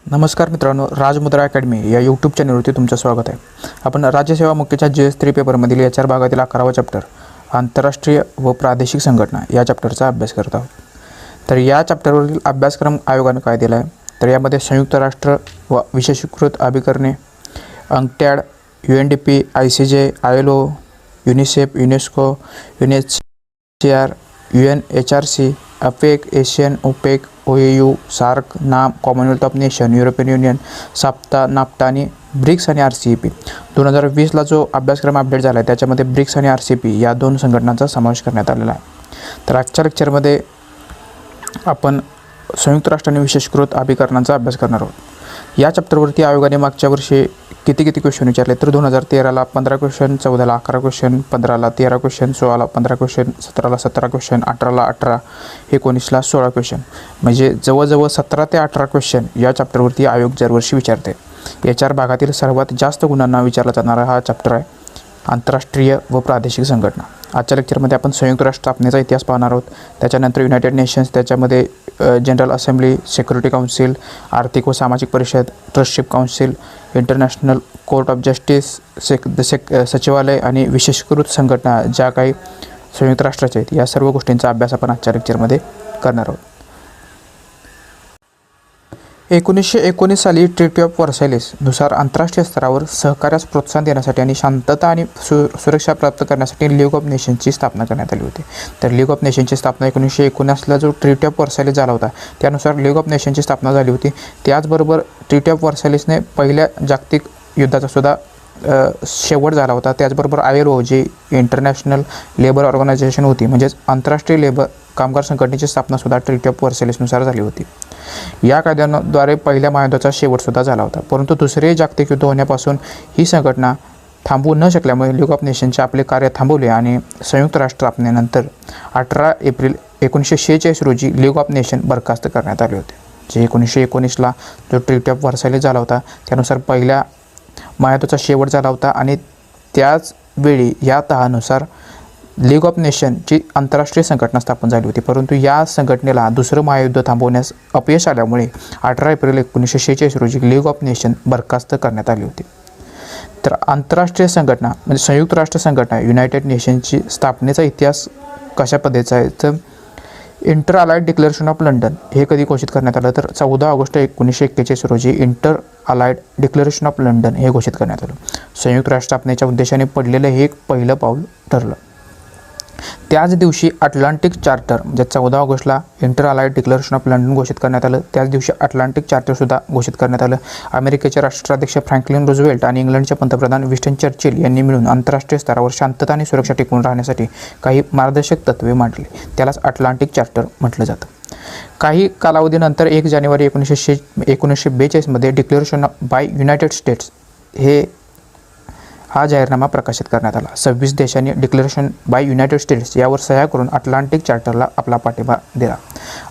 नमस्कार मित्रांनो, राजमुद्रा अकॅडमी या यूट्यूब चॅनलवरती तुमचं स्वागत आहे. आपण राज्यसेवा मुख्यच्या GS3 पेपरमधील HR भागातील 11वा चॅप्टर आंतरराष्ट्रीय व प्रादेशिक संघटना या चॅप्टरचा अभ्यास करत आहोत. तर या चॅप्टरवरील अभ्यासक्रम आयोगाने काय दिला आहे, तर यामध्ये संयुक्त राष्ट्र व विशेषीकृत अभिकरणे, UNCTAD, UNDP, ICJ, ILO, UNICEF, UNESCO, UNHCR, UNHRC, APEC, ASEAN, OPEC, OAU, SAARC, NAM, Commonwealth of nation, European union, SAPTA, NAFTA आणि ब्रिक्स आणि RCEP. 2020ला जो अभ्यासक्रम अपडेट झाला आहे त्याच्यामध्ये ब्रिक्स आणि RCEP या दोन संघटनांचा समावेश करण्यात आलेला आहे. तर आजच्या लेक्चरमध्ये आपण संयुक्त राष्ट्रांनी विशेषीकृत अभिकरणांचा अभ्यास करणार आहोत. या चॅप्टरवरती आयोगाने मागच्या वर्षी किती क्वेश्चन विचारले, तर 2013ला 15 क्वेश्चन, 14ला 11 क्वेश्चन, 15ला 13 क्वेश्चन, 16ला 15 क्वेश्चन, 17ला 17 क्वेश्चन, 18ला 18, 19ला 16 क्वेश्चन, म्हणजे जवळजवळ 17 ते 18 क्वेश्चन या चॅप्टरवरती आयोग दरवर्षी विचारते. HR भागातील सर्वात जास्त गुणांना विचारला जाणारा हा चॅप्टर आहे, आंतरराष्ट्रीय व प्रादेशिक संघटना. आजच्या लेक्चरमध्ये आपण संयुक्त राष्ट्र स्थापनेचा इतिहास पाहणार आहोत. त्याच्यानंतर युनायटेड नेशन्स, त्याच्यामध्ये जनरल असेंब्ली, सिक्युरिटी काउन्सिल, आर्थिक व सामाजिक परिषद, ट्रस्टशिप council, international court of justice, सचिवालय आणि विशेषीकृत संघटना ज्या काही संयुक्त राष्ट्राच्या आहेत, या सर्व गोष्टींचा अभ्यास आपण आजच्या लेक्चरमध्ये करणार आहोत. 1919 साली ट्रीटी ऑफ व्हर्सायलेस नुसार आंतरराष्ट्रीय स्तरावर सहकार्यास प्रोत्साहन देण्यासाठी आणि शांतता आणि सुरक्षा प्राप्त करण्यासाठी लीग ऑफ नेशन्सची स्थापना करण्यात आली होती. तर लीग ऑफ नेशन्सची स्थापना 1919ला जो ट्रीटी ऑफ व्हर्सायलेस झाला होता त्यानुसार लीग ऑफ नेशन्सची स्थापना झाली होती. त्याचबरोबर ट्रीटी ऑफ व्हर्सायलेसने पहिल्या जागतिक युद्धाचा सुद्धा शेवट झाला होता. त्याचबरोबर ILO जी इंटरनॅशनल लेबर ऑर्गनायझेशन होती, म्हणजेच आंतरराष्ट्रीय लेबर कामगार संघटनेची स्थापनासुद्धा ट्रीटी ऑफ व्हर्सायलेसनुसार झाली होती. या कायद्याद्वारे पहिल्या महायुद्धाचा शेवटसुद्धा झाला होता. परंतु दुसरे जागतिक युद्ध होण्यापासून ही संघटना थांबवू न शकल्यामुळे लीग ऑफ नेशन्सचे आपले कार्य थांबवले आणि संयुक्त राष्ट्र स्थापनेनंतर 18 एप्रिल 1946 रोजी लीग ऑफ नेशन बरखास्त करण्यात आले होते. जे 1919ला जो ट्रीटी ऑफ व्हर्सायलेस झाला होता त्यानुसार पहिल्या महायुद्धाचा शेवट झाला होता आणि त्याच वेळी या तहानुसार लीग ऑफ नेशनची आंतरराष्ट्रीय संघटना स्थापन झाली होती. परंतु या संघटनेला दुसरं महायुद्ध थांबवण्यास अपयश आल्यामुळे 18 एप्रिल 1946 रोजी लीग ऑफ नेशन बरखास्त करण्यात आली होती. तर आंतरराष्ट्रीय संघटना म्हणजे संयुक्त राष्ट्र संघटना युनायटेड नेशन्सची स्थापनेचा इतिहास कशा पद्धतीचा आहे, तर inter allied declaration of London हे कधी घोषित करण्यात आलं, तर 14 ऑगस्ट 1941 रोजी inter allied declaration of London हे घोषित करण्यात आलं. संयुक्त राष्ट्र स्थापनेच्या उद्देशाने पडलेलं हे एक पहिलं पाऊल ठरलं. त्याच दिवशी अटलांटिक चार्टर म्हणजे 14 ऑगस्टला inter allied declaration of London घोषित करण्यात आलं. त्याच दिवशी अटलांटिक चार्टरसुद्धा घोषित करण्यात आलं. अमेरिकेचे राष्ट्राध्यक्ष फ्रँकलिन रूझवेल्ट आणि इंग्लंडचे पंतप्रधान विन्स्टन चर्चिल यांनी मिळून आंतरराष्ट्रीय स्तरावर शांतता आणि सुरक्षा टिकून राहण्यासाठी काही मार्गदर्शक तत्त्वे मांडली. त्यालाच अटलांटिक चार्टर म्हटलं जातं. काही कालावधीनंतर 1 जानेवारी 1942 डिक्लेरेशन बाय युनायटेड स्टेट्स हा जाहीरनामा प्रकाशित करण्यात आला. 26 देशांनी डिक्लेरेशन बाय युनायटेड स्टेट्स यावर सह्या करून अटलांटिक चार्टरला आपला पाठिंबा दिला.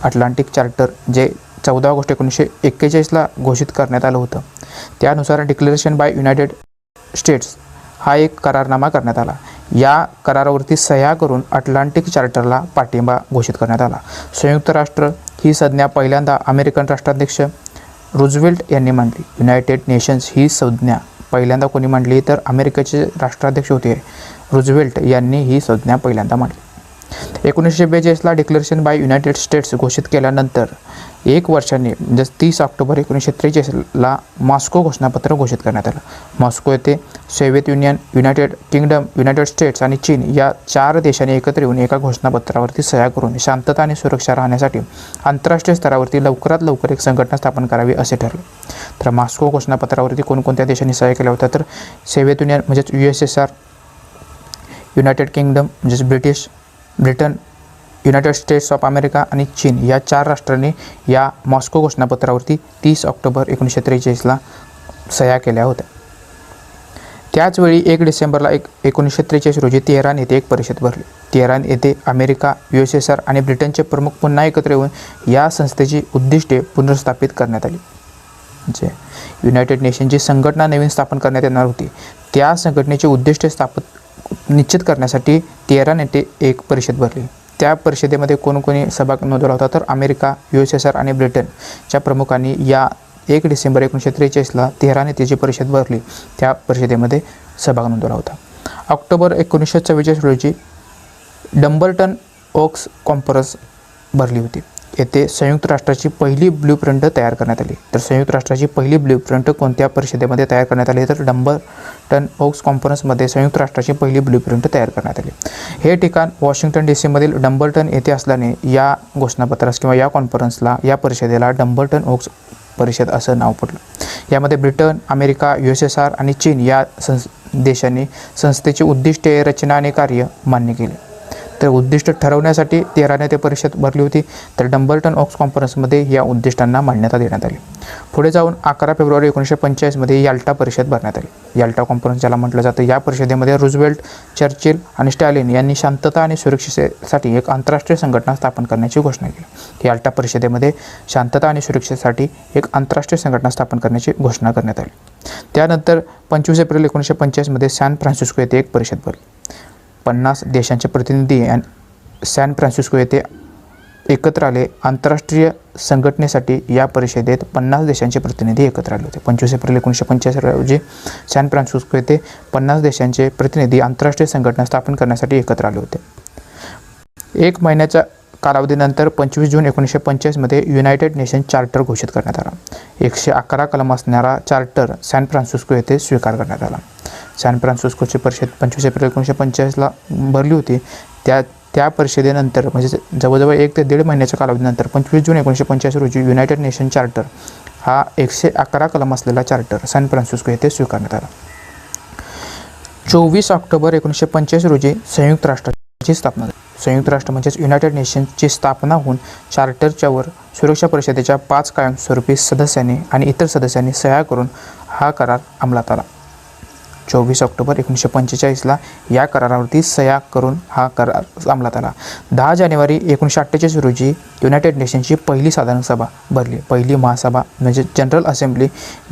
अटलांटिक चार्टर जे 14 ऑगस्ट 1941ला घोषित करण्यात आलं होतं त्यानुसार डिक्लेरेशन बाय युनायटेड स्टेट्स हा एक करारनामा करण्यात आला. या करारावरती सह्या करून अटलांटिक चार्टरला पाठिंबा घोषित करण्यात आला. संयुक्त राष्ट्र ही संज्ञा पहिल्यांदा अमेरिकन राष्ट्राध्यक्ष रूझवेल्ट यांनी मांडली. युनायटेड नेशन्स ही संज्ञा पहिल्यांदा कोणी मांडली, तर अमेरिकेचे राष्ट्राध्यक्ष होते रूझवेल्ट यांनी ही संज्ञा पहिल्यांदा मांडली. 1942ला डिक्लेरेशन बाय युनायटेड स्टेट्स घोषित केल्यानंतर 1 वर्षांनी म्हणजे 30 ऑक्टोबर 1943ला मॉस्को घोषणापत्र घोषित करण्यात आलं. मॉस्को येथे Soviet union, United kingdom, United states आणि चीन या 4 देशांनी एकत्र येऊन एका घोषणापत्रावरती सह्या करून शांतता आणि सुरक्षा राहण्यासाठी आंतरराष्ट्रीय स्तरावरती लवकरात लवकर एक संघटना स्थापन करावी असे ठरले. तर मॉस्को घोषणापत्रावरती कोणकोणत्या देशांनी सह्या केल्या होत्या, तर सोव्हिएत युनियन म्हणजेच USSR, युनायटेड किंगडम म्हणजेच Britain, United states of America आणि चीन या 4 राष्ट्रांनी या मॉस्को घोषणापत्रावरती 30 ऑक्टोबर 1943ला सह्या केल्या होत्या. त्याचवेळी 1 डिसेंबरला 1943 रोजी तेहरान येथे एक परिषद भरली. तेहरान येथे अमेरिका, USSR आणि ब्रिटनचे प्रमुख पुन्हा एकत्र येऊन या संस्थेची उद्दिष्टे पुनर्स्थापित करण्यात आली. म्हणजे युनायटेड नेशनची संघटना नवीन स्थापन करण्यात येणार होती. त्या संघटनेची उद्दिष्टे निश्चित करण्यासाठी तेहरान येथे एक परिषद भरली. त्या परिषदेमध्ये कोणी सहभाग नोंदवला होता, तर अमेरिका, USSR आणि ब्रिटनच्या प्रमुखांनी या 1 डिसेंबर 1943ला 13 नेत्याची परिषद भरली. त्या परिषदेमध्ये सहभाग नोंदवला होता. ऑक्टोबर 1944 रोजी डंबरटन ओक्स कॉन्फरन्स भरली होती. येथे संयुक्त राष्ट्राची पहिली ब्ल्यूप्रिंट तयार करण्यात आली. तर संयुक्त राष्ट्राची पहिली ब्ल्यूप्रिंट कोणत्या परिषदेमध्ये तयार करण्यात आली, तर डंबरटन ओक्स कॉन्फरन्समध्ये संयुक्त राष्ट्राची पहिली ब्ल्यूप्रिंट तयार करण्यात आली. हे ठिकाण वॉशिंग्टन DC मधील डंबरटन येथे असल्याने या घोषणापत्रास किंवा या कॉन्फरन्सला, या परिषदेला डंबरटन ओक्स परिषद असं नाव पडलं. यामध्ये ब्रिटन, अमेरिका, USSR आणि चीन या देशांनी संस्थेची उद्दिष्टे, रचना आणि कार्य मान्य केले. तर उद्दिष्ट ठरवण्यासाठी 13 नेते परिषद भरली होती. तर डंबरटन ओक्स कॉन्फरन्समध्ये या उद्दिष्टांना मान्यता देण्यात आली. पुढे जाऊन 11 फेब्रुवारी 1945मध्ये याल्टा परिषद भरण्यात आली. याल्टा कॉन्फरन्स ज्याला म्हटलं जातं. या परिषदेमध्ये रूझवेल्ट, चर्चिल आणि स्टॅलिन यांनी शांतता आणि सुरक्षेसाठी एक आंतरराष्ट्रीय संघटना स्थापन करण्याची घोषणा केली. याल्टा परिषदेमध्ये शांतता आणि सुरक्षेसाठी एक आंतरराष्ट्रीय संघटना स्थापन करण्याची घोषणा करण्यात आली. त्यानंतर 25 एप्रिल 1945मध्ये सॅन फ्रान्सिस्को येथे एक परिषद भरली. 50 देशांचे प्रतिनिधी सॅन फ्रान्सिस्को येथे एकत्र आले. आंतरराष्ट्रीय संघटनेसाठी या परिषदेत 50 देशांचे प्रतिनिधी एकत्र आले होते. 25 एप्रिल 1945 रोजी सॅन फ्रान्सिस्को येथे 50 देशांचे प्रतिनिधी आंतरराष्ट्रीय संघटना स्थापन करण्यासाठी एकत्र आले होते. 1 महिन्याच्या कालावधीनंतर 25 जून 1945मध्ये युनायटेड नेशन चार्टर घोषित करण्यात आला. 111 कलम असणारा चार्टर सॅन फ्रान्सिस्को येथे स्वीकार करण्यात आला. सॅन फ्रान्सिस्कोची परिषद 25 एप्रिल 1945ला भरली होती. त्या परिषदेनंतर म्हणजे जवळजवळ 1 ते 1.5 महिन्याच्या कालावधीनंतर 25 जून 1945 रोजी युनायटेड नेशन चार्टर हा 111 कलम असलेला चार्टर सॅन फ्रान्सिस्को येथे स्वीकारण्यात आला. 24 ऑक्टोबर 1945 रोजी संयुक्त राष्ट्राची स्थापना झाली. संयुक्त राष्ट्र म्हणजेच युनायटेड नेशन्सची स्थापना होऊन चार्टरच्यावर सुरक्षा परिषदेच्या 5 कायमस्वरूपी सदस्यांनी आणि इतर सदस्यांनी सह्या करून हा करार अंमलात आला. 24 ऑक्टोबर 1945ला या करारावरती सह्या करून हा करार अंमलात आला. 10 जानेवारी 1948 रोजी युनायटेड नेशन्सची पहिली साधारण सभा भरली. पहिली महासभा म्हणजे जनरल असेंब्ली,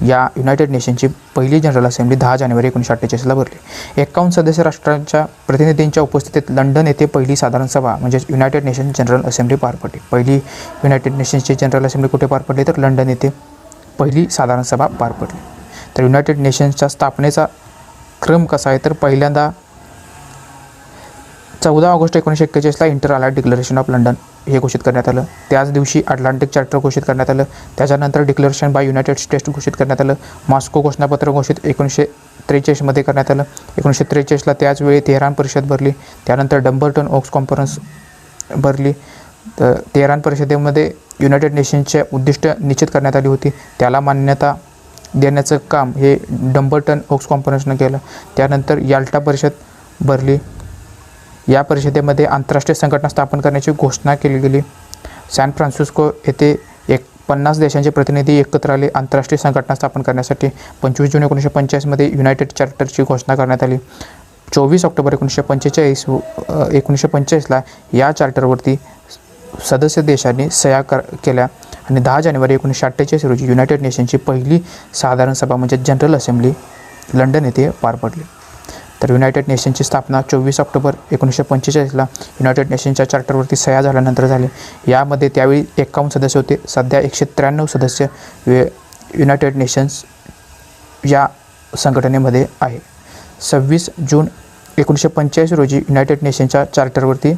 या युनायटेड नेशन्सची पहिली जनरल असेंब्ली 10 जानेवारी 1948ला भरली. 51 सदस्य राष्ट्रांच्या प्रतिनिधींच्या उपस्थितीत लंडन येथे पहिली साधारण सभा म्हणजे युनायटेड नेशन्स जनरल असेंब्ली पार पडली. पहिली युनायटेड नेशन्सची जनरल असेंब्ली कुठे पार पडली, तर लंडन येथे पहिली साधारण सभा पार पडली. तर युनायटेड नेशन्सच्या स्थापनेचा क्रम कसा आहे, तर पहिल्यांदा 14 ऑगस्ट 1941ला इंटर-अलाइड डिक्लरेशन ऑफ लंडन हे घोषित करण्यात आलं. त्याच दिवशी अटलांटिक चार्टर घोषित करण्यात आलं. त्याच्यानंतर डिक्लरेशन बाय युनायटेड स्टेट्स घोषित करण्यात आलं. मॉस्को घोषणापत्र घोषित 1943मध्ये करण्यात आलं. 1943ला त्याचवेळी तेहरान परिषद भरली. त्यानंतर डंबरटन ओक्स कॉन्फरन्स भरली. तर तेहरान परिषदेमध्ये युनायटेड नेशन्सचे उद्दिष्ट निश्चित करण्यात आली होती. त्याला मान्यता देण्याचं काम हे डंबरटन ओक्स कॉन्फरन्सनं केलं. त्यानंतर याल्टा परिषद भरली. या परिषदेमध्ये आंतरराष्ट्रीय संघटना स्थापन करण्याची घोषणा केली गेली. सॅन फ्रान्सिस्को येथे 50 देशांचे प्रतिनिधी एकत्र आले आंतरराष्ट्रीय संघटना स्थापन करण्यासाठी. 25 जून 1945मध्ये युनायटेड चार्टरची घोषणा करण्यात आली. 24 ऑक्टोबर 1945ला या चार्टरवरती सदस्य देशांनी सह्या केल्या आणि 10 जानेवारी 1948 रोजी युनायटेड नेशन्सची पहिली साधारण सभा म्हणजे जनरल असेंब्ली लंडन येथे पार पडली. तर युनायटेड नेशन्सची स्थापना 24 ऑक्टोबर 1945ला युनायटेड नेशन्सच्या चार्टरवरती सह्या झाल्यानंतर झाली. यामध्ये त्यावेळी 51 सदस्य होते. सध्या 193 सदस्य युनायटेड नेशन्स या संघटनेमध्ये आहे. 26 जून 1945 रोजी युनायटेड नेशन्सच्या चार्टरवरती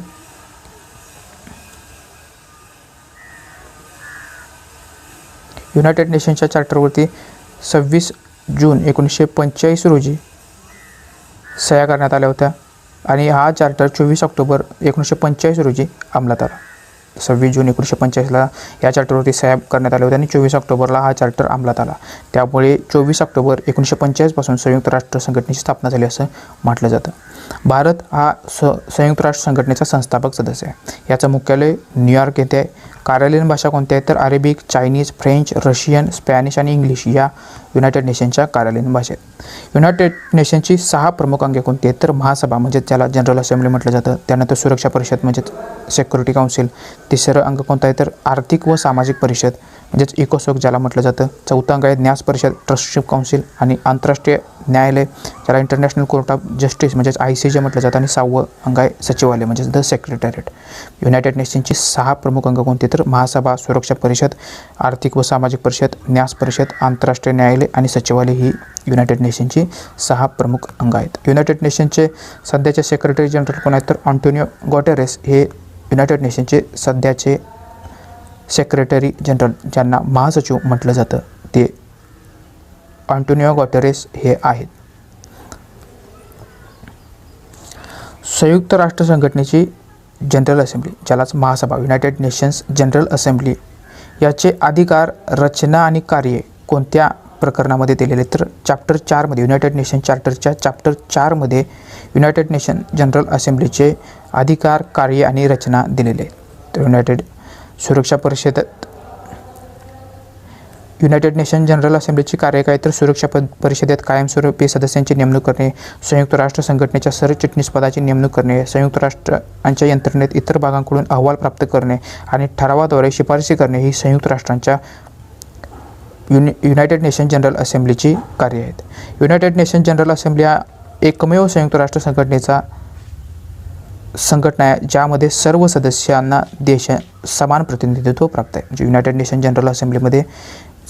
युनायटेड नेशन्सच्या चार्टरवरती 26 जून 1945 रोजी सह्या करण्यात आल्या होत्या आणि हा चार्टर 24 ऑक्टोबर 1945 रोजी अंमलात आला. 26 जून 1945ला या चार्टरवरती सह्या करण्यात आल्या होत्या आणि 24 ऑक्टोबरला हा चार्टर अंमलात आला. त्यामुळे 24 ऑक्टोबर 1945 पासून संयुक्त राष्ट्र संघटनेची स्थापना झाली असं म्हटलं जातं. भारत हा संयुक्त राष्ट्र संघटनेचा संस्थापक सदस्य आहे. याचं मुख्यालय न्यूयॉर्क येथे आहे. कार्यालयीन भाषा कोणत्या आहेत, तर Arabic, Chinese, French, Russian, Spanish आणि इंग्लिश या युनायटेड नेशन्सच्या कार्यालयीन भाषा आहेत. युनायटेड नेशन्सची 6 प्रमुख अंगे कोणती आहेत, तर महासभा म्हणजे त्याला जनरल असेंब्ली म्हटलं जातं. त्यानंतर सुरक्षा परिषद म्हणजे सिक्युरिटी काउन्सिल. तिसरं अंग कोणतं आहे, तर आर्थिक व सामाजिक परिषद. म्हणजेच इकोसोक ज्याला म्हटलं जातं. 4 अंग आहे न्यास परिषद ट्रस्टीशिप काउन्सिल आणि आंतरराष्ट्रीय न्यायालय ज्याला इंटरनॅशनल कोर्ट ऑफ जस्टिस म्हणजेच ICJ म्हटलं जातं. आणि 6वं अंग आहे सचिवालय म्हणजेच द सेक्रेटरीएट. युनायटेड नेशनची 6 प्रमुख अंग कोणती तर महासभा, सुरक्षा परिषद, आर्थिक व सामाजिक परिषद, न्यास परिषद, आंतरराष्ट्रीय न्यायालय आणि सचिवालय ही युनायटेड नेशनची 6 प्रमुख अंग आहेत. युनायटेड नेशनचे सध्याचे सेक्रेटरी जनरल कोण आहेत तर अँटोनियो गुटेरेस हे युनायटेड नेशनचे सध्याचे सेक्रेटरी जनरल ज्यांना महासचिव म्हटलं जातं ते अँटोनियो गुटेरेस हे आहेत. संयुक्त राष्ट्र संघटनेची जनरल असेंब्ली ज्यालाच महासभा युनायटेड नेशन्स जनरल असेंब्ली याचे अधिकार, रचना आणि कार्य कोणत्या प्रकरणामध्ये दिलेले तर चॅप्टर 4 युनायटेड नेशन चार्टरच्या चॅप्टर 4 युनायटेड नेशन जनरल असेंब्लीचे अधिकार, कार्य आणि रचना दिलेले आहेत. तर युनायटेड नेशन जनरल असेंब्लीची कार्य काय तर सुरक्षा परिषदेत कायमस्वरूपी सदस्यांची नेमणूक करणे, संयुक्त राष्ट्र संघटनेच्या सरचिटणीसपदाची नेमणूक करणे, संयुक्त राष्ट्रांच्या यंत्रणेत इतर भागांकडून अहवाल प्राप्त करणे आणि ठरावाद्वारे शिफारसी करणे ही संयुक्त राष्ट्रांच्या युनायटेड नेशन जनरल असेंब्लीची कार्य आहेत. युनायटेड नेशन जनरल असेंब्ली हा एकमेव संयुक्त राष्ट्र संघटना आहे ज्यामध्ये सर्व सदस्यांना समान प्रतिनिधित्व प्राप्त आहे. म्हणजे युनायटेड नेशन जनरल असेंब्लीमध्ये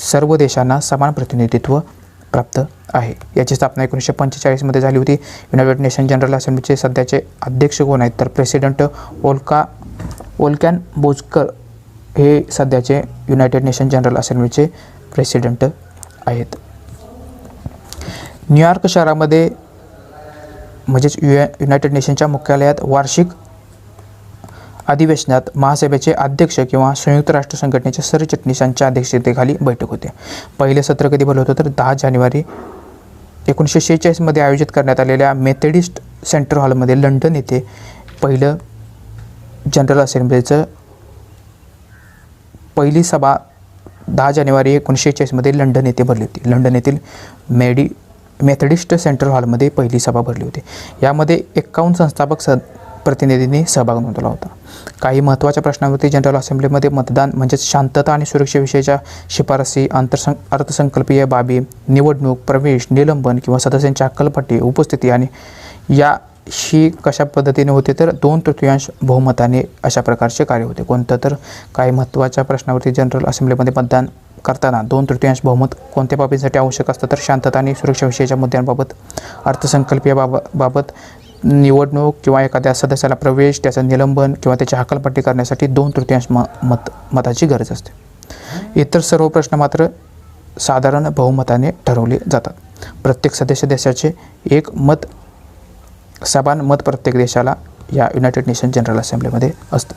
सर्व देशांना समान प्रतिनिधित्व प्राप्त आहे. याची स्थापना 1945 झाली होती. युनायटेड नेशन जनरल असेंब्लीचे सध्याचे अध्यक्ष कोण आहेत तर प्रेसिडेंट वोल्कॅन बोझकर हे सध्याचे युनायटेड नेशन जनरल असेंब्लीचे प्रेसिडेंट आहेत. न्यूयॉर्क शहरामध्ये म्हणजेच युनायटेड नेशनच्या मुख्यालयात वार्षिक अधिवेशनात महासभेचे अध्यक्ष किंवा संयुक्त राष्ट्र संघटनेच्या सरचिटणीसांच्या अध्यक्षतेखाली बैठक होते. पहिले सत्र कधी भरलं होतं तर 10 जानेवारी 1946 आयोजित करण्यात आलेल्या मेथडिस्ट सेंटर हॉलमध्ये लंडन येथे पहिलं जनरल असेंब्लीचं पहिली सभा 10 जानेवारी 1946 लंडन येथे भरली होती. लंडन येथील मेथडिस्ट सेंट्रल हॉलमध्ये पहिली सभा भरली होती. यामध्ये 51 संस्थापक प्रतिनिधींनी सहभाग नोंदवला होता. काही महत्त्वाच्या प्रश्नांवरती जनरल असेंब्लीमध्ये मतदान म्हणजेच शांतता आणि सुरक्षेविषयीच्या शिफारसी, अर्थसंकल्पीय बाबी, निवडणूक, प्रवेश, निलंबन किंवा सदस्यांच्या हक्कलपट्टी, उपस्थिती आणि याशी कशा पद्धतीने होते तर 2/3 बहुमताने अशा प्रकारचे कार्य होते. कोणतं तर काही महत्त्वाच्या प्रश्नावरती जनरल असेंब्लीमध्ये मतदान करताना 2/3 बहुमत कोणत्या बाबींसाठी आवश्यक असतं तर शांतता आणि सुरक्षाविषयीच्या मुद्द्यांबाबत, अर्थसंकल्पीय बाबत, निवडणूक किंवा एखाद्या सदस्याला प्रवेश, त्याचं निलंबन किंवा त्याची हकालपट्टी करण्यासाठी 2/3 मताची गरज असते. इतर सर्व प्रश्न मात्र साधारण बहुमताने ठरवले जातात. प्रत्येक सदस्य देशाचे एक मत, समान मत प्रत्येक देशाला या युनायटेड नेशन जनरल असेंब्लीमध्ये असतं.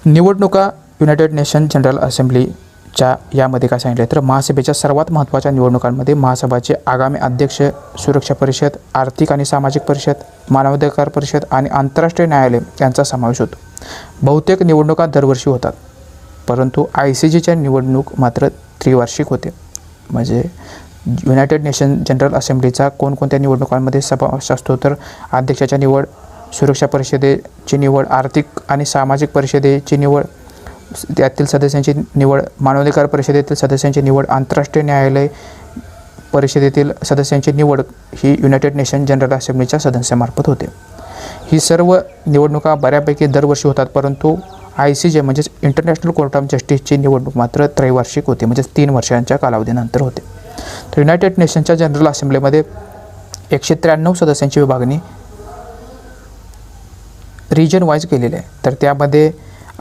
निवडणुका युनायटेड नेशन जनरल असेंब्लीच्या यामध्ये काय सांगितलं तर महासभेच्या सर्वात महत्त्वाच्या निवडणुकांमध्ये महासभाचे आगामी अध्यक्ष, सुरक्षा परिषद, आर्थिक आणि सामाजिक परिषद, मानवाधिकार परिषद आणि आंतरराष्ट्रीय न्यायालय यांचा समावेश होतो. बहुतेक निवडणुका दरवर्षी होतात परंतु ICJच्या निवडणूक मात्र त्रिवार्षिक होते. म्हणजे युनायटेड नेशन जनरल असेंब्लीचा कोणकोणत्या निवडणुकांमध्ये समावेश असतो तर अध्यक्षाच्या निवड, सुरक्षा परिषदेची निवड, आर्थिक आणि सामाजिक परिषदेची निवड, त्यातील सदस्यांची निवड, मानवाधिकार परिषदेतील सदस्यांची निवड, आंतरराष्ट्रीय न्यायालय परिषदेतील सदस्यांची निवड ही युनायटेड नेशन जनरल असेंब्लीच्या सदस्यामार्फत होते. ही सर्व निवडणुका बऱ्यापैकी दरवर्षी होतात परंतु ICJ म्हणजेच इंटरनॅशनल कोर्ट ऑफ जस्टिसची निवडणूक मात्र त्रैवार्षिक होते म्हणजेच 3 वर्षांच्या कालावधीनंतर होते. तर युनायटेड नेशनच्या जनरल असेंब्लीमध्ये 193 सदस्यांची विभागणी रिजन वाईज केलेली आहे. तर त्यामध्ये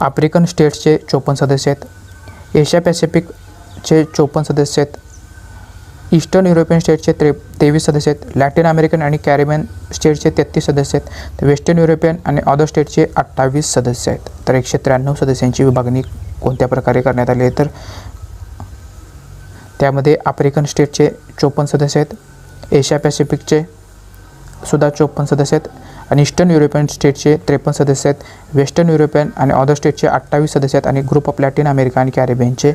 आफ्रिकन स्टेट्सचे 54 सदस्य आहेत, एशिया पॅसिफिकचे 54 सदस्य आहेत, ईस्टर्न युरोपियन स्टेट्सचे 23 सदस्य आहेत, लॅटिन अमेरिकन आणि कॅरिबियन स्टेट्सचे 33 सदस्य आहेत, तर वेस्टर्न युरोपियन आणि अदर स्टेटचे 28 सदस्य आहेत. तर 193 सदस्यांची विभागणी कोणत्या प्रकारे करण्यात आली आहे तर त्यामध्ये आफ्रिकन स्टेटचे 54 सदस्य आहेत, एशिया पॅसिफिकचे सुद्धा 54 सदस्य आहेत आणि ईस्टर्न युरोपियन स्टेटचे 53 सदस्य आहेत, वेस्टर्न युरोपियन आणि अदर स्टेटचे 28 सदस्य आहेत आणि ग्रुप ऑफ लॅटिन अमेरिका आणि कॅरिबियनचे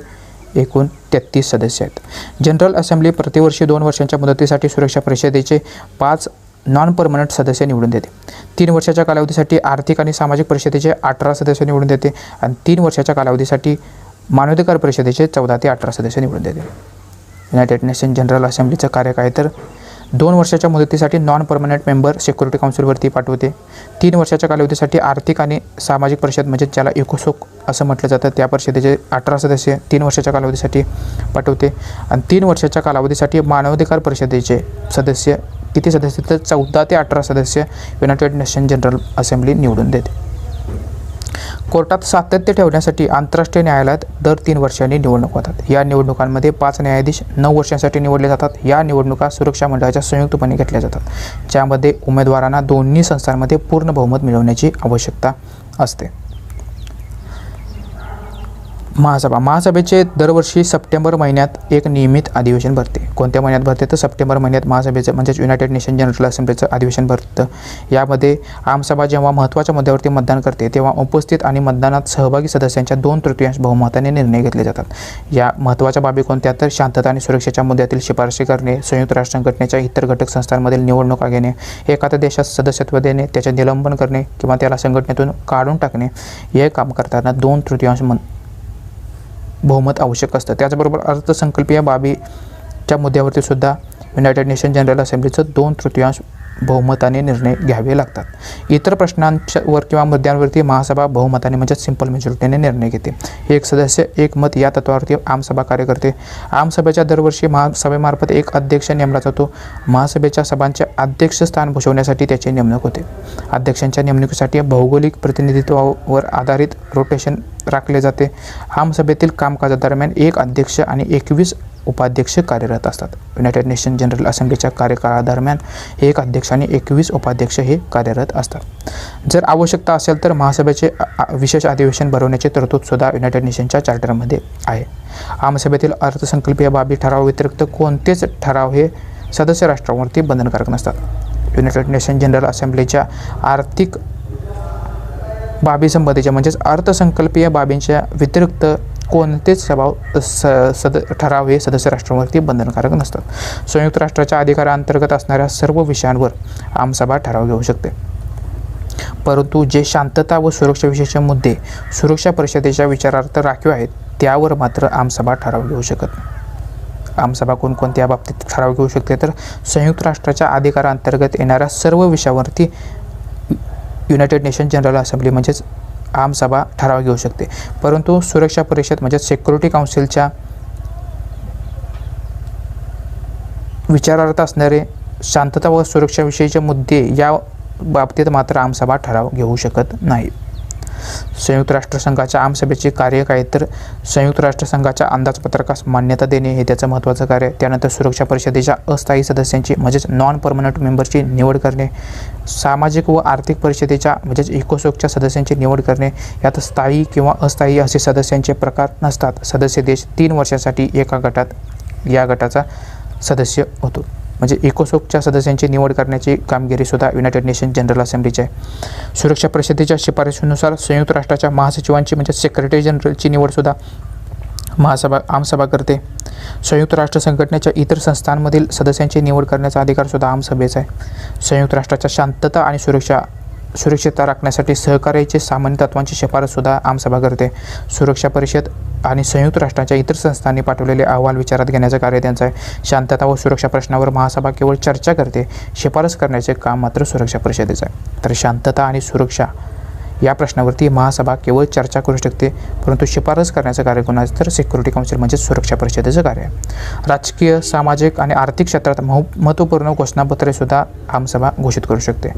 एकूण 33 सदस्य आहेत. जनरल असेंब्ली प्रतिवर्षी 2 वर्षांच्या मुदतीसाठी सुरक्षा परिषदेचे 5 नॉन परमनंट सदस्य निवडून देते. 3 वर्षाच्या कालावधीसाठी आर्थिक आणि सामाजिक परिषदेचे 18 सदस्य निवडून देते आणि 3 वर्षाच्या कालावधीसाठी मानवाधिकार परिषदेचे 14 ते 18 सदस्य निवडून देते. युनायटेड नेशन जनरल असेंब्लीचं कार्य काय तर 2 वर्षाच्या मुदतीसाठी नॉन परमनंट मेंबर सिक्युरिटी काउन्सिलवरती पाठवते. 3 वर्षाच्या कालावधीसाठी आर्थिक आणि सामाजिक परिषद म्हणजे ज्याला इकोसोक असं म्हटलं जातं त्या परिषदेचे 18 सदस्य 3 वर्षाच्या कालावधीसाठी पाठवते आणि 3 वर्षाच्या कालावधीसाठी मानवाधिकार परिषदेचे सदस्य किती सदस्य तर 14 ते 18 सदस्य युनायटेड नेशन जनरल असेंब्ली निवडून देते. कोर्टात सातत्य ठेवण्यासाठी आंतरराष्ट्रीय न्यायालयात दर 3 वर्षांनी निवडणूक होतात. या निवडणुकांमध्ये 5 न्यायाधीश 9 वर्षांसाठी निवडले जातात. या निवडणुका सुरक्षा मंडळाच्या संयुक्तपणे घेतल्या जातात, ज्यामध्ये उमेदवारांना दोन्ही संस्थांमध्ये पूर्ण बहुमत मिळवण्याची आवश्यकता असते. महासभेचे दरवर्षी सप्टेंबर महिन्यात एक नियमित अधिवेशन भरते. कोणत्या महिन्यात भरते तर सप्टेंबर महिन्यात महासभेचं म्हणजेच युनायटेड नेशन जनरल असेंब्लीचं अधिवेशन भरतं. यामध्ये आमसभा जेव्हा महत्त्वाच्या मुद्द्यावरती मतदान करते तेव्हा उपस्थित आणि मतदानात सहभागी सदस्यांच्या 2/3 बहुमताने निर्णय घेतले जातात. या महत्त्वाच्या बाबी कोणत्या तर शांतता आणि सुरक्षेच्या मुद्द्यातील शिफारशी करणे, संयुक्त राष्ट्र संघटनेच्या इतर घटक संस्थांमधील निवडणुका घेणे, एखाद्या देशात सदस्यत्व देणे, त्याचे निलंबन करणे किंवा त्याला संघटनेतून काढून टाकणे, हे काम करताना 2/3 बहुमत आवश्यक असतं. त्याचबरोबर अर्थसंकल्पीय बाबीच्या मुद्द्यावरती सुद्धा युनायटेड नेशन जनरल असेंब्लीचं 2/3 बहुमताने निर्णय घ्यावे लागतात. इतर प्रश्नांवर किंवा मुद्द्यांवरती महासभा बहुमताने म्हणजे सिंपल मेजॉरिटीने निर्णय घेते. एक सदस्य एक मत या तत्वावरती आमसभा कार्य करते. आमसभेच्या दरवर्षी महासभेमार्फत एक अध्यक्ष नेमला जातो. महासभेच्या सभांचे अध्यक्षस्थान भूषवण्यासाठी त्याची नेमणूक होते. अध्यक्षांच्या नेमणुकीसाठी भौगोलिक प्रतिनिधित्वावर आधारित रोटेशन राखले जाते. आमसभेतील कामकाजादरम्यान एक अध्यक्ष आणि 21 उपाध्यक्ष कार्यरत असतात. युनायटेड नेशन जनरल असेंब्लीच्या कार्यकाळादरम्यान एक अध्यक्ष आणि 21 उपाध्यक्ष हे कार्यरत असतात. जर आवश्यकता असेल तर महासभेचे विशेष अधिवेशन भरवण्याची तरतूदसुद्धा युनायटेड नेशनच्या चार्टरमध्ये आहे. आमसभेतील अर्थसंकल्पीय बाबी ठराव व्यतिरिक्त कोणतेच ठराव हे सदस्य राष्ट्रांवरती बंधनकारक नसतात. युनायटेड नेशन जनरल असेंब्लीच्या आर्थिक बाबीसंबंधीच्या म्हणजेच अर्थसंकल्पीय बाबींच्या व्यतिरिक्त कोणतेच ठराव हे सदस्य राष्ट्रांवरती बंधनकारक नसतात. संयुक्त राष्ट्राच्या अधिकारांतर्गत असणाऱ्या सर्व विषयांवर आमसभा ठराव घेऊ शकते. परंतु जे शांतता व सुरक्षाविषयीचे मुद्दे सुरक्षा परिषदेच्या विचारार्थ राखीव आहेत त्यावर मात्र आमसभा ठराव घेऊ शकत नाही. आमसभा कोणकोणत्या बाबतीत ठराव घेऊ शकते तर संयुक्त राष्ट्राच्या अधिकारांतर्गत येणाऱ्या सर्व विषयावरती युनायटेड नेशन जनरल असेंब्ली म्हणजेच आमसभा ठराव घेऊ शकते. परंतु सुरक्षा परिषद म्हणजे सिक्युरिटी काउन्सिलच्या विचारार्थ असणारे शांतता व सुरक्षाविषयीचे मुद्दे या बाबतीत मात्र आमसभा ठराव घेऊ शकत नाही. संयुक्त राष्ट्रसंघाच्या आमसभेचे कार्य काय तर संयुक्त राष्ट्रसंघाच्या अंदाजपत्रकास मान्यता देणे हे त्याचं महत्त्वाचं कार्य. त्यानंतर सुरक्षा परिषदेच्या अस्थायी सदस्यांची म्हणजेच नॉन परमनंट मेंबरची निवड करणे, सामाजिक व आर्थिक परिषदेच्या म्हणजेच इकोसोकच्या सदस्यांची निवड करणे. यात स्थायी किंवा अस्थायी असे सदस्यांचे प्रकार नसतात. सदस्य देश 3 वर्षांसाठी एका गटात या गटाचा सदस्य होतो. म्हणजे इकोसोकच्या सदस्यांची निवड करण्याची कामगिरीसुद्धा युनायटेड नेशन जनरल असेंब्लीची आहे. सुरक्षा परिषदेच्या शिफारशीनुसार संयुक्त राष्ट्राच्या महासचिवांची म्हणजे सेक्रेटरी जनरलची निवडसुद्धा आमसभा करते. संयुक्त राष्ट्र संघटनेच्या इतर संस्थांमधील सदस्यांची निवड करण्याचा अधिकारसुद्धा आमसभेचा आहे. संयुक्त राष्ट्राच्या शांतता आणि सुरक्षितता राखण्यासाठी सहकार्याचे सामान्य तत्वांची शिफारससुद्धा आमसभा करते. सुरक्षा परिषद आणि संयुक्त राष्ट्राच्या इतर संस्थांनी पाठवलेले अहवाल विचारात घेण्याचं कार्य त्यांचं आहे. शांतता व सुरक्षा प्रश्नावर महासभा केवळ चर्चा करते. शिफारस करण्याचे काम मात्र सुरक्षा परिषदेचं आहे. तर शांतता आणि सुरक्षा या प्रश्नावरती महासभा केवळ चर्चा करू शकते, परंतु शिफारस करण्याचं कार्य कोणाचं तर सिक्युरिटी काउन्सिल म्हणजे सुरक्षा परिषदेचं कार्य आहे. राजकीय, सामाजिक आणि आर्थिक क्षेत्रात महत्त्वपूर्ण घोषणापत्रेसुद्धा आमसभा घोषित करू शकते.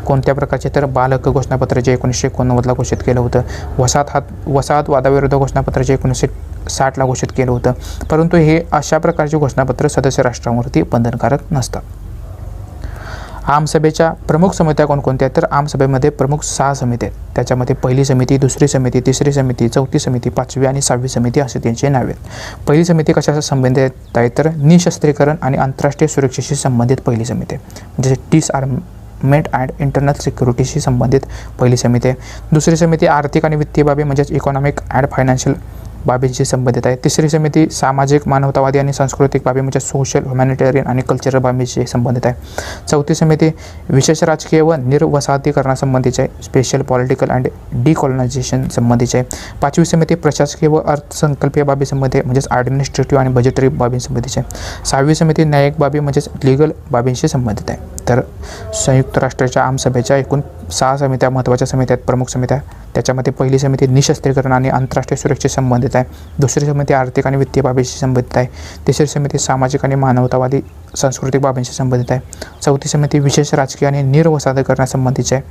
कोणत्या प्रकारचे तर बाल हक्क घोषणापत्र जे 1989ला घोषित केलं होतं. वसाहत वादाविरुद्ध घोषणापत्र जे 1960ला घोषित केलं होतं. परंतु हे अशा प्रकारचे घोषणापत्र सदस्य राष्ट्रांवरती बंधनकारक नसतात. आमसभेच्या प्रमुख समित्या कोणकोणत्या तर आमसभेमध्ये प्रमुख 6 समित्या आहेत. त्याच्यामध्ये पहिली समिती, दुसरी समिती, तिसरी समिती, चौथी समिती, 5वी आणि 6वी समिती असे त्यांचे नावे आहेत. पहिली समिती कशाशी संबंधित आहे तर निशस्त्रीकरण आणि आंतरराष्ट्रीय सुरक्षेशी संबंधित पहिली समिती आहे. म्हणजे डिसआर्ममेंट अँड इंटरनल सिक्युरिटीशी संबंधित पहिली समिती आहे. दुसरी समिती आर्थिक आणि वित्तीय बाबी म्हणजेच इकॉनॉमिक अँड फायनान्शियल बाबींशी संबंधित आहे. तिसरी समिती सामाजिक, मानवतावादी आणि सांस्कृतिक बाबी म्हणजे सोशल, ह्युमॅनिटेरियन आणि कल्चरल बाबींशी संबंधित आहे. चौथी समिती विशेष राजकीय व निर्वसाहतीकरणासंबंधीची आहे, स्पेशल पॉलिटिकल अँड डिकॉलनायझेशन संबंधीची आहे. पाचवी समिती प्रशासकीय व अर्थसंकल्पीय बाबींसंबंधी म्हणजेच ॲडमिनिस्ट्रेटिव्ह आणि बजेटरी बाबींसंबंधीची आहे. सहावी समिती न्यायिक बाबी म्हणजेच लिगल बाबींशी संबंधित आहे. तर संयुक्त राष्ट्राच्या आमसभेच्या एकूण 6 समित्या महत्त्वाच्या समित्या आहेत, प्रमुख समित्या. त्याच्यामध्ये पहिली समिती निशस्त्रीकरण आणि आंतरराष्ट्रीय सुरक्षेशी संबंधित आहे. दुसरी समिती आर्थिक आणि वित्तीय बाबींशी संबंधित आहे. तिसरी समिती सामाजिक आणि मानवतावादी सांस्कृतिक बाबींशी संबंधित आहे. चौथी समिती विशेष राजकीय आणि निर्वसाहतीकरणासंबंधीची आहे.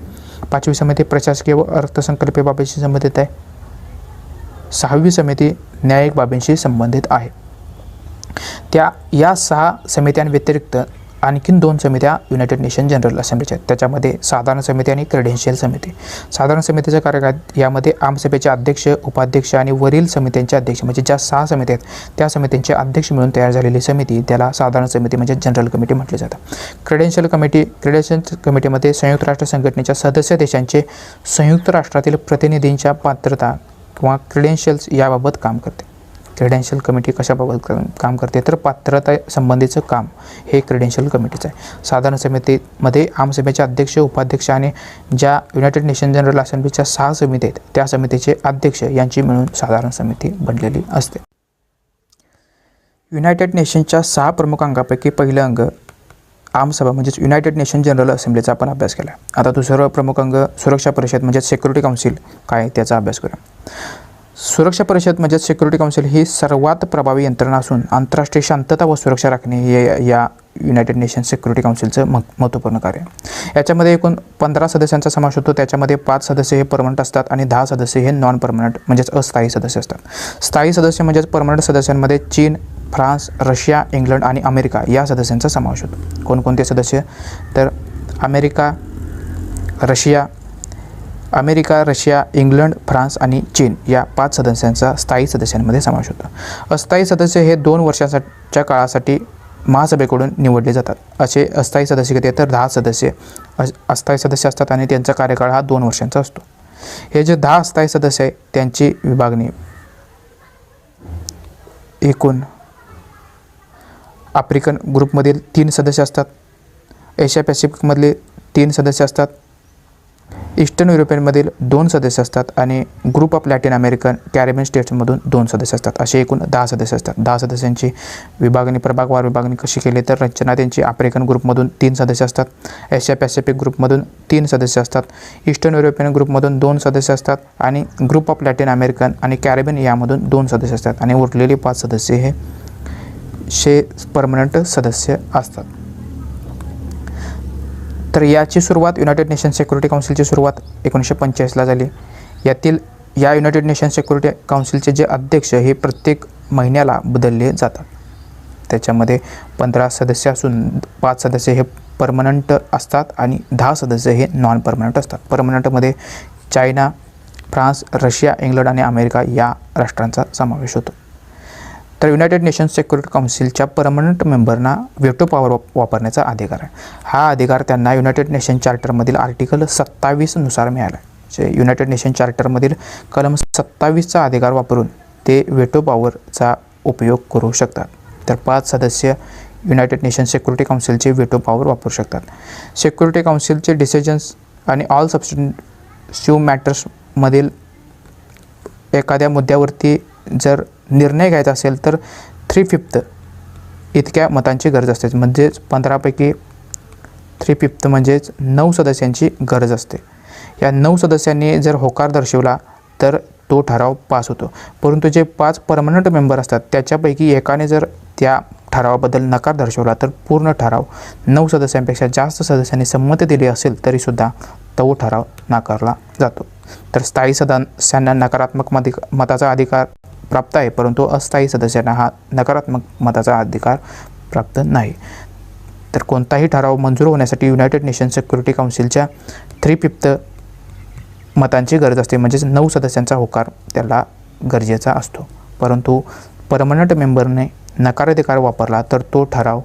पाचवी समिती प्रशासकीय व अर्थसंकल्पीय बाबींशी संबंधित आहे. सहावी समिती न्यायिक बाबींशी संबंधित आहे. या 6 समित्यांव्यतिरिक्त आणखीन 2 समित्या युनायटेड नेशन जनरल असेंब्लीच्या आहेत. त्याच्यामध्ये साधारण समिती आणि क्रेडेन्शियल समिती. साधारण समितीचा कार्यकाळ यामध्ये आमसभेचे अध्यक्ष, उपाध्यक्ष आणि वरील समित्यांचे अध्यक्ष म्हणजे ज्या 6 समित्या आहेत त्या समित्यांचे अध्यक्ष मिळून तयार झालेली समिती त्याला साधारण समिती म्हणजे जनरल कमिटी म्हटले जातं. क्रेडेन्शियल कमिटीमध्ये संयुक्त राष्ट्र संघटनेच्या सदस्य देशांचे संयुक्त राष्ट्रातील प्रतिनिधींच्या पात्रता किंवा क्रेडेन्शियल्स याबाबत काम करते. क्रेडेन्शियल कमिटी कशाबाबत काम करते तर पात्रता संबंधीचं काम हे क्रेडेन्शियल कमिटीचं आहे. साधारण समितीमध्ये आमसभेचे अध्यक्ष, उपाध्यक्ष आणि ज्या युनायटेड नेशन जनरल असेंब्लीच्या 6 समिती आहेत त्या समितीचे अध्यक्ष यांची मिळून साधारण समिती बनलेली असते. युनायटेड नेशनच्या 6 प्रमुख अंगापैकी पहिलं अंग आमसभा म्हणजेच युनायटेड नेशन जनरल असेंब्लीचा आपण अभ्यास केला. आता दुसरं प्रमुख अंग सुरक्षा परिषद म्हणजे सिक्युरिटी काउन्सिल काय त्याचा अभ्यास करूया. सुरक्षा परिषद म्हणजे सिक्युरिटी काउन्सिल ही सर्वात प्रभावी यंत्रणा असून आंतरराष्ट्रीय शांतता व सुरक्षा राखणे हे या युनायटेड नेशन सिक्युरिटी काउन्सिलचं महत्त्वपूर्ण कार्य आहे. याच्यामध्ये एकूण 15 सदस्यांचा समावेश होतो. त्याच्यामध्ये 5 सदस्य हे परमनंट असतात आणि 10 सदस्य हे नॉन परमनंट म्हणजेच अस्थायी सदस्य असतात. स्थायी सदस्य म्हणजेच परमनंट सदस्यांमध्ये चीन, फ्रान्स, रशिया, इंग्लंड आणि अमेरिका या सदस्यांचा समावेश होतो. कोणकोणते सदस्य तर अमेरिका, रशिया, इंग्लंड, फ्रान्स आणि चीन या 5 सदस्यांचा स्थायी सदस्यांमध्ये समावेश होतो. अस्थायी सदस्य हे 2 वर्षांच्या काळासाठी महासभेकडून निवडले जातात. असे अस्थायी सदस्य किती तर 10 सदस्य अस्थायी सदस्य असतात आणि त्यांचा कार्यकाळ हा 2 वर्षांचा असतो. हे जे 10 अस्थायी सदस्य आहे त्यांची विभागणी एकूण आफ्रिकन ग्रुपमधील 3 सदस्य असतात, एशिया पॅसिफिकमधले 3 सदस्य असतात, ईस्टर्न युरोपियनमधील 2 सदस्य असतात आणि group of Latin American, Caribbean स्टेट्समधून 2 सदस्य असतात. असे एकूण 10 सदस्य असतात. 10 सदस्यांची प्रभागवार विभागणी कशी केली तर रचना त्यांची आफ्रिकन ग्रुपमधून 3 सदस्य असतात, एशिया पॅसिफिक ग्रुपमधून 3 सदस्य असतात, ईस्टर्न युरोपियन ग्रुपमधून 2 सदस्य असतात आणि ग्रुप ऑफ लॅटिन अमेरिकन आणि कॅरिबियन यामधून 2 सदस्य असतात आणि उरलेले 5 सदस्य हे परमनंट सदस्य असतात. तर याची सुरुवात युनायटेड नेशन सिक्युरिटी काउन्सिलची सुरुवात 1985ला झाली. या युनायटेड नेशन सिक्युरिटी काउन्सिलचे जे अध्यक्ष हे प्रत्येक महिन्याला बदलले जातात. त्याच्यामध्ये 15 सदस्य असून 5 सदस्य हे परमनंट असतात आणि 10 सदस्य हे नॉन परमनंट असतात. परमनंटमध्ये चायना, फ्रान्स, रशिया, इंग्लंड आणि अमेरिका या राष्ट्रांचा समावेश होतो. तर युनायटेड नेशन सिक्युरिटी काउन्सिलच्या परमनंट मेंबरना व्हेटो पॉवर वापरण्याचा अधिकार आहे. हा अधिकार त्यांना युनायटेड नेशन चार्टरमधील आर्टिकल 27 नुसार मिळाला आहे. युनायटेड नेशन चार्टरमधील कलम 27चा अधिकार वापरून ते व्हेटो पॉवरचा उपयोग करू शकतात. तर 5 सदस्य युनायटेड नेशन सिक्युरिटी काउन्सिलचे व्हेटो पॉवर वापरू शकतात. सिक्युरिटी काउन्सिलचे डिसिजन्स आणि ऑल सबस्टिट्यूटिव्ह मॅटर्समधील एखाद्या मुद्द्यावरती जर निर्णय घ्यायचा असेल तर 3/5 इतक्या मतांची गरज असते. म्हणजेच 15 पैकी 3/5 म्हणजेच 9 सदस्यांची गरज असते. या 9 सदस्यांनी जर होकार दर्शवला तर तो ठराव पास होतो. परंतु जे 5 परमनंट मेंबर असतात त्याच्यापैकी एकाने जर त्या ठरावाबद्दल नकार दर्शवला तर पूर्ण ठराव 9 सदस्यांपेक्षा जास्त सदस्यांनी संमती दिली असेल तरीसुद्धा तो ठराव नाकारला जातो. तर स्थायी सदस्यांना नकारात्मक मताचा अधिकार प्राप्त आहे, परंतु अस्थायी सदस्यांना हा नकारात्मक मताचा अधिकार प्राप्त नाही. तर कोणताही ठराव मंजूर होण्यासाठी युनायटेड नेशन सिक्युरिटी काउन्सिलच्या 3/5 मतांची गरज असते. म्हणजेच 9 सदस्यांचा होकार त्याला गरजेचा असतो. परंतु परमनंट मेंबरने नकाराधिकार वापरला तर तो ठराव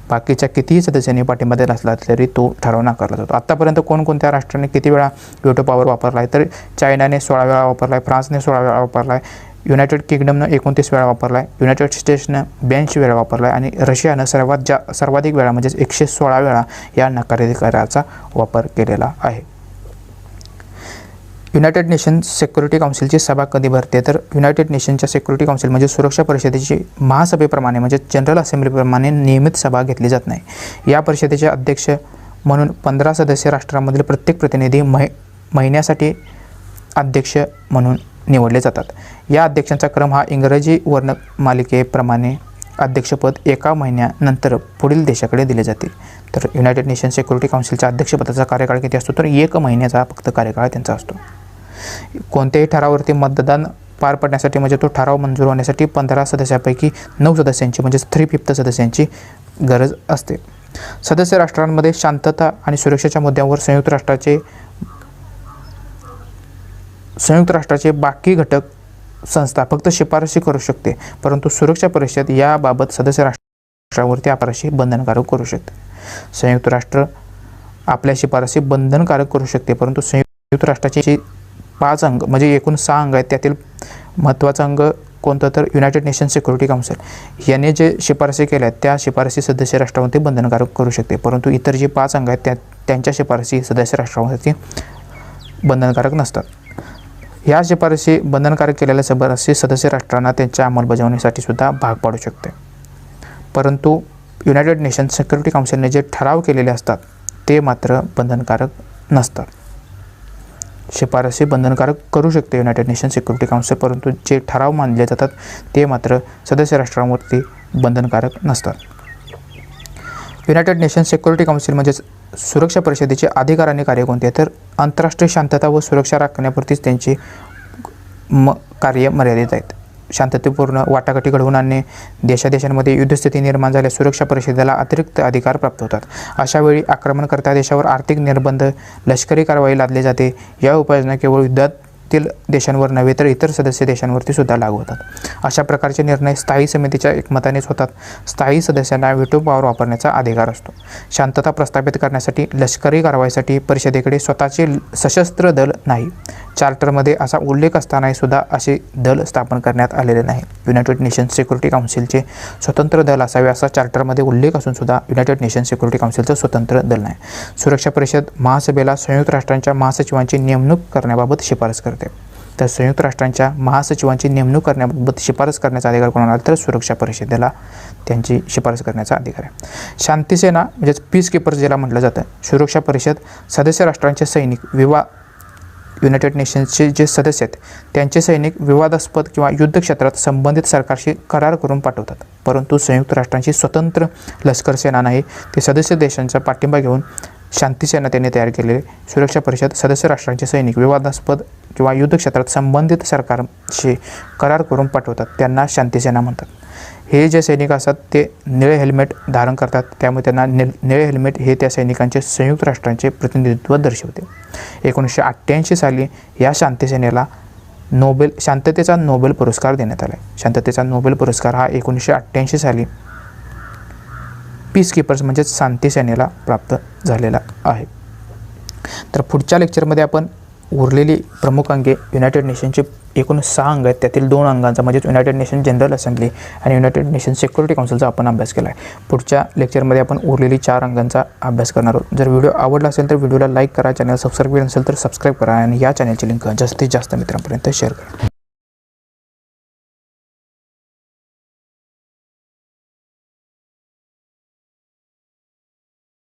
बाकीच्या कितीही सदस्यांनी पाठिंबा दिला असला तरी तो ठराव नाकारला जातो. आत्तापर्यंत कोणकोणत्या राष्ट्राने किती वेळा व्हेटो पॉवर वापरला आहे तर चायनाने 16 वेळा वापरला आहे, फ्रान्सने 16 वेळा वापरला आहे, युनायटेड किंगडमनं 29 वेळा वापरला आहे, युनायटेड स्टेट्सनं 82 वेळा वापरला आहे आणि रशियानं सर्वाधिक वेळा म्हणजेच 116 वेळा या नकार अधिकाराचा वापर केलेला आहे. युनायटेड नेशन्स सिक्युरिटी काउन्सिलची सभा कधी भरते, तर युनायटेड नेशनच्या सिक्युरिटी काउन्सिल म्हणजे सुरक्षा परिषदेची महासभेप्रमाणे म्हणजे जनरल असेंब्लीप्रमाणे नियमित सभा घेतली जात नाही. या परिषदेचे अध्यक्ष म्हणून 15 सदस्य राष्ट्रांमधील प्रत्येक प्रतिनिधी महिन्यासाठी अध्यक्ष म्हणून निवडले जातात. या अध्यक्षांचा क्रम हा इंग्रजी वर्णमालिकेप्रमाणे अध्यक्षपद एका महिन्यानंतर पुढील देशाकडे दिले जाते. तर युनायटेड नेशन सिक्युरिटी काउन्सिलच्या अध्यक्षपदाचा कार्यकाळ किती असतो, तर 1 महिन्याचा फक्त कार्यकाळ त्यांचा असतो. कोणत्याही ठरावावरती मतदान पार पडण्यासाठी म्हणजे तो ठराव मंजूर होण्यासाठी 15 सदस्यांपैकी 9 सदस्यांची म्हणजेच 3/5 सदस्यांची गरज असते. सदस्य राष्ट्रांमध्ये शांतता आणि सुरक्षेच्या मुद्द्यांवर संयुक्त राष्ट्राचे बाकी घटक संस्था फक्त शिफारशी करू शकते, परंतु सुरक्षा परिषद याबाबत सदस्य राष्ट्रावरती शिफारशी बंधनकारक करू शकते. संयुक्त राष्ट्र आपल्या शिफारशी बंधनकारक करू शकते, परंतु संयुक्त राष्ट्राची 5 अंग म्हणजे एकूण 6 अंग आहेत, त्यातील महत्त्वाचं अंग कोणतं, तर युनायटेड नेशन सिक्युरिटी काउन्सिल याने जे शिफारशी केल्या आहेत त्या शिफारशी सदस्य राष्ट्रावरती बंधनकारक करू शकते, परंतु इतर जे 5 अंग आहेत त्यांच्या शिफारशी सदस्य राष्ट्रावरती बंधनकारक नसतात. ह्या शिफारशी बंधनकारक केलेल्या शिफारशी सदस्य राष्ट्रांना त्यांच्या अंमलबजावणीसाठी सुद्धा भाग पाडू शकते, परंतु युनायटेड नेशन सिक्युरिटी काउन्सिलने जे ठराव केलेले असतात ते मात्र बंधनकारक नसतात. शिफारशी बंधनकारक करू शकते युनायटेड नेशन सिक्युरिटी काउन्सिल, परंतु जे ठराव मानले जातात ते मात्र सदस्य राष्ट्रांवरती बंधनकारक नसतात. युनायटेड नेशन सिक्युरिटी काउन्सिल म्हणजेच सुरक्षा परिषदेचे अधिकार आणि कार्य कोणते, तर आंतरराष्ट्रीय शांतता व सुरक्षा राखण्यापुरतीच त्यांची कार्य मर्यादित आहेत. शांततेपूर्ण वाटाघाटी घडवून आणणे, देशादेशांमध्ये युद्धस्थिती निर्माण झाल्यास सुरक्षा परिषदेला अतिरिक्त अधिकार प्राप्त होतात. अशा वेळी आक्रमणकर्ता देशावर आर्थिक निर्बंध, लष्करी कारवाई लादली जाते. या उपाययोजना केवळ युद्धातील देशांवर नव्हे तर इतर सदस्य देशांवरती सुद्धा लागू होतात. अशा प्रकारचे निर्णय स्थायी समितीच्या एकमतानेच होतात. स्थायी सदस्यांना व्हेटो पॉवर वापरण्याचा अधिकार असतो. शांतता प्रस्थापित करण्यासाठी लष्करी कारवाईसाठी परिषदेकडे स्वतःचे सशस्त्र दल नाही. चार्टरमध्ये असा उल्लेख असतानाही सुद्धा असे दल स्थापन करण्यात आलेले नाही. युनायटेड नेशन सिक्युरिटी काउन्सिलचे स्वतंत्र दल असावे असा चार्टरमध्ये उल्लेख असून सुद्धा युनायटेड नेशन सिक्युरिटी काउन्सिलचं स्वतंत्र दल नाही. सुरक्षा परिषद महासभेला संयुक्त राष्ट्रांच्या महासचिवांची नेमणूक करण्याबाबत शिफारस करते. तर संयुक्त राष्ट्रांच्या महासचिवांची नेमणूक करण्याबाबत शिफारस करण्याचा अधिकार कोणाला, तर सुरक्षा परिषदेला त्यांची शिफारस करण्याचा अधिकार आहे. शांतीसेना म्हणजेच पीस कीपर्स ज्याला म्हटलं जातं, सुरक्षा परिषद सदस्य राष्ट्रांचे सैनिक युनायटेड नेशन्सचे जे सदस्य आहेत त्यांचे सैनिक विवादास्पद किंवा युद्ध क्षेत्रात संबंधित सरकारशी करार करून पाठवतात, परंतु संयुक्त राष्ट्रांची स्वतंत्र लष्कर सेना नाही. ते सदस्य देशांचा पाठिंबा घेऊन शांतीसेना त्यांनी तयार केलेले सुरक्षा परिषद सदस्य राष्ट्रांचे सैनिक विवादास्पद किंवा युद्ध क्षेत्रात संबंधित सरकारशी करार करून पाठवतात, त्यांना शांतीसेना म्हणतात. हे जे सैनिक असतात ते निळे हेल्मेट धारण करतात, त्यामुळे त्यांना निळे हेल्मेट हे त्या सैनिकांचे संयुक्त राष्ट्रांचे प्रतिनिधित्व दर्शवते. 1988 साली या शांतीसेनेला शांततेचा नोबेल पुरस्कार देण्यात आला आहे. शांततेचा नोबेल पुरस्कार हा 1988 साली पीस कीपर्स म्हणजेच शांतीसेनेला प्राप्त झालेला आहे. तर पुढच्या लेक्चरमध्ये आपण उरलेली प्रमुख अंगे युनायटेड नेशनचे एकूण 6 अंग आहेत, त्यातील 2 अंगांचा म्हणजेच युनायटेड नेशन जनरल असेंब्ली आणि युनायटेड नेशन सिक्युरिटी काउन्सिलचा आपण अभ्यास केला आहे. पुढच्या लेक्चरमध्ये आपण उरलेली 4 अंगांचा अभ्यास करणार आहोत. जर व्हिडिओ आवडला असेल तर व्हिडिओला लाईक करा, चॅनल सबस्क्राईब केलं नसेल तर सबस्क्राईब करा आणि या चॅनलची लिंक जास्तीत जास्त मित्रांपर्यंत शेअर करा.